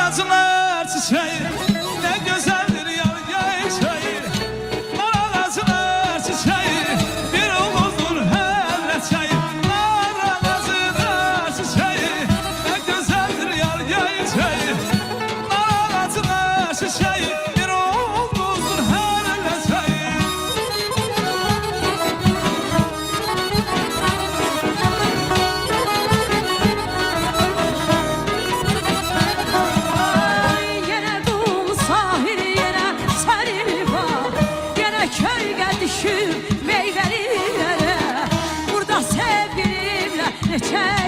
ağaclar çiçeği ne güzeldir yar çiçeği. Nar ağaclar çiçeği bir oğuzdur her çiçeği. Nar ağaclar çiçeği ne güzeldir yar çiçeği. Nar ağaclar çiçeği bir oğuzdur her çiçeği. Köyge düşüp meyvelilere, burada sevgilimle neçə